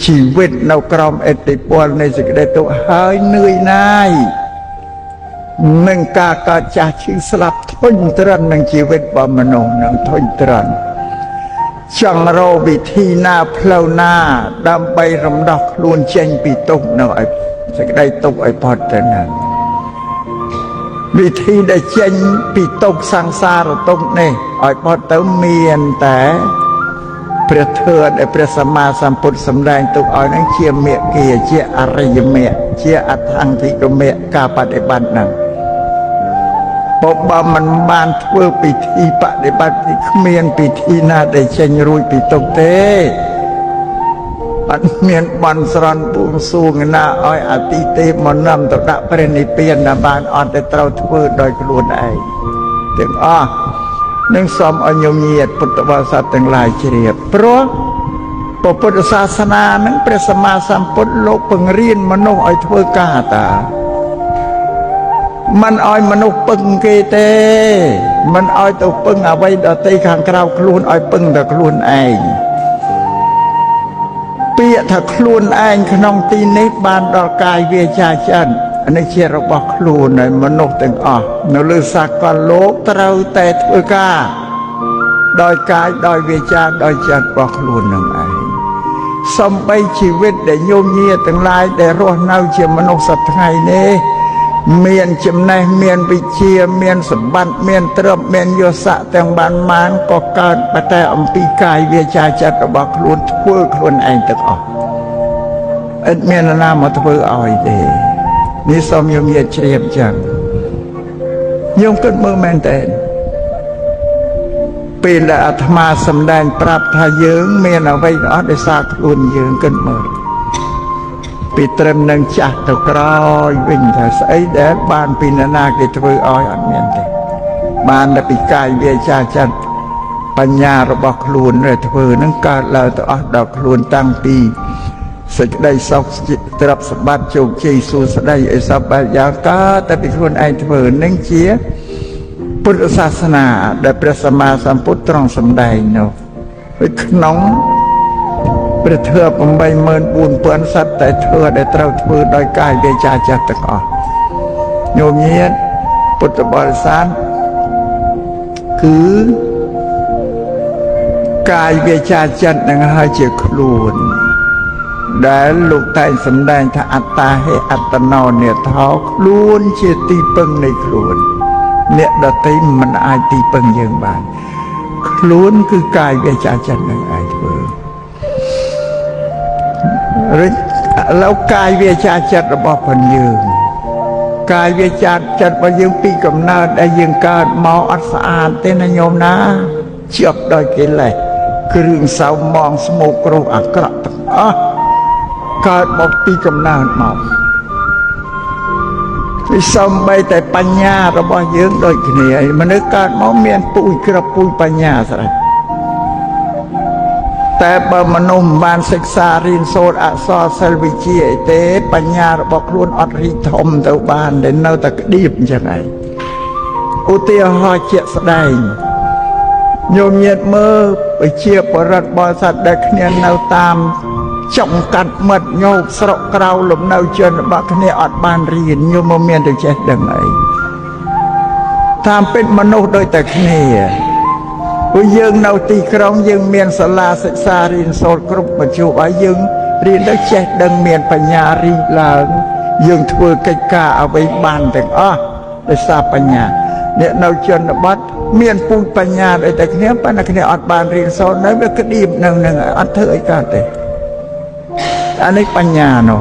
ชีวิตនៅក្រោមឥទ្ធិពលនៃសេចក្តីទុក្ខហើយនឿយណាយនឹងការកើតចាស់ឈឺស្លាប់ធុញទ្រាន់នឹងជីវិតរបស់មនុស្សនឹងធុញទ្រាន់ចង់រកវិធីណាផ្លូវណាដើម្បីរំដោះខ្លួនចេញពីទុក្ខនៅឲ្យសេចក្តីទុក្ខឲ្យផុតទៅនឹងវិធីដែលចេញពីទុក្ខសង្សារទុក្ខនេះឲ្យផុតទៅមានតែព្រះធម៌ដែលព្រះសម្មាសម្ពុទ្ធសម្ដែងទុកឲ្យនឹងជាមេគីជាអរិយមគ្គជាអដ្ឋង្គិកមគ្គការបដិបត្តិហ្នឹងបើមិនបានធ្វើពិធីបដិបត្តិទីគ្មានពិធីណាដែលចេញរួចពីទុក្ខទេអត់មានបន់ស្រន់បួងសួងណាឲ្យអតិទេពមកនាំទៅដាក់ព្រះនិព្វានណាបានអត់តែត្រូវធ្វើដោយខ្លួនឯងទាំងអស់នឹងសូមឲ្យញោមញាតិពុទ្ធបរិស័ទទាំងឡាយជ្រាបព្រោះពុទ្ធសាសនានឹងព្រះសម្មាសម្ពុទ្ធលោកបង្រៀនមនុស្សឲ្យធ្វើការតាមិនឲ្យមនុស្សពឹងគេទេមិនឲ្យទៅពឹងអ្វីដទៃខាងក្រៅខ្លួនឲ្យពឹងតែខ្លួនឯងពាក្យថាខ្លួនឯងក្នុងទីនេះបានដល់កាយវាចាចិននេះជារបស់ខ្លួនហើយមនុស្សទាំងអស់នៅលើសាកលលោកត្រូវតែធ្វើការដោយកាយដោយវាចាដោយចិត្តរបស់ខ្លួននឹងឯងសំបីជីវិតដែលញោមញាទាំងឡាយដែលរស់នៅជាមនុស្សសប្តាហ៍ថ្ងៃនេះមានចំណេះមានវិជ្ជាមានសម្បត្តិមានទ្រព្យមានយស័ក្តិទាំងបានក៏កើតតែអំពីកាយវាចាចិត្តរបស់ខ្លួនធ្វើខ្លួនឯងទាំងអស់អត់មានណាមកធ្វើឲ្យទេនេះសូមញោមញាជ្រាបចឹងញោមគិតមើលមែនតើពេលដែលអាត្មាសម្ដែងប្រាប់ថាយើងមានអ្វីអត់ដោយសារខ្លួនយើងគិតមើលពីត្រឹមនឹងចាស់ទៅក្រោយវិញថាស្អីដែលបានពីនរណាគេធ្វើឲ្យអត់មានទេបានតែពីកាយវាចាចិត្តបញ្ញារបស់ខ្លួនដែលធ្វើនឹងកើតឡើងទៅអស់ដល់ខ្លួនតាំងពីសេចក្តីសុខទ្រព្យសម្បត្តិជោគជ័យសួស្តីអីសពបែបយ៉ាងកើតតែពីខ្លួនឯងធ្វើនឹងជាពុទ្ធសាសនាដែលព្រះសម្មាសម្ពុទ្ធទ្រង់សម្ដែងនោះក្នុងព្រះធម៌ 84000 សត្វតែធ្វើដែលត្រូវធ្វើដោយកាយវាចាចិត្តទាំងអស់ញោមញាតិពុទ្ធបរិស័ទគឺកាយវាចាចិត្តនឹងហើយជាខ្លួនដែលលោកតែងសម្ដែងថាអត្តាហេអត្តណោនេថោខ្លួនជាទីពឹងនៃខ្លួនអ្នកដទៃមិនអាចទីពឹងយើងបានខ្លួនគឺកាយវាចាចិត្តនឹងឯងធ្វើរិទ្ធលោកកាយវាចាចិត្តរបស់ផងយើងកាយវាចាចិត្តរបស់យើងពីកំណើតដែលយើងកើតមកអត់ស្អាតទេណាញោមណាជាប់ដោយកិលេសគ្រឿងសៅមងស្មោកគ្រោះអាក្រក់ទាំងអស់កើតមកពីកំណើតមកវាសំបីតែបញ្ញារបស់យើងដូចគ្នាមនុស្សកើតមកមានពូជក្របពូជបញ្ញាស្រេចតែបើមនុស្សមិនបានសិក្សារៀនសូត្រអក្សរសិល្បវិជ្ជាអីទេបញ្ញារបស់ខ្លួនអត់រីកធំទៅបានដែលនៅតែក្តៀបអញ្ចឹងឯងឧទាហរណ៍ជាក់ស្ដែងញោមញាតិមើលវិជាបរិទ្ធបរិស័ទដែលគ្នានៅតាមចុងកាត់មិត្តញោមស្រុកក្រៅលំនៅជនរបស់គ្នាអត់បានរៀនញោមមិនមានទៅចេះដឹងអីតាមពិតមនុស្សដូចតែគ្នាព្រោះយើងនៅទីក្រុងយើងមានសាលាសិក្សារៀនសូត្រគ្រប់មជ្ឈមឲ្យយើងរៀនទៅចេះដឹងមានបញ្ញារីកឡើងយើងធ្វើកិច្ចការអ្វីបានទាំងអស់ដោយសារបញ្ញាអ្នកនៅជនបទមានពូជបញ្ញាដូចតែគ្នាប៉ុន្តែគ្នាអត់បានរៀនសូត្រនៅវាក្តៀបនៅនឹងអត់ធ្វើអីកើតទេអានេះបញ្ញានោះ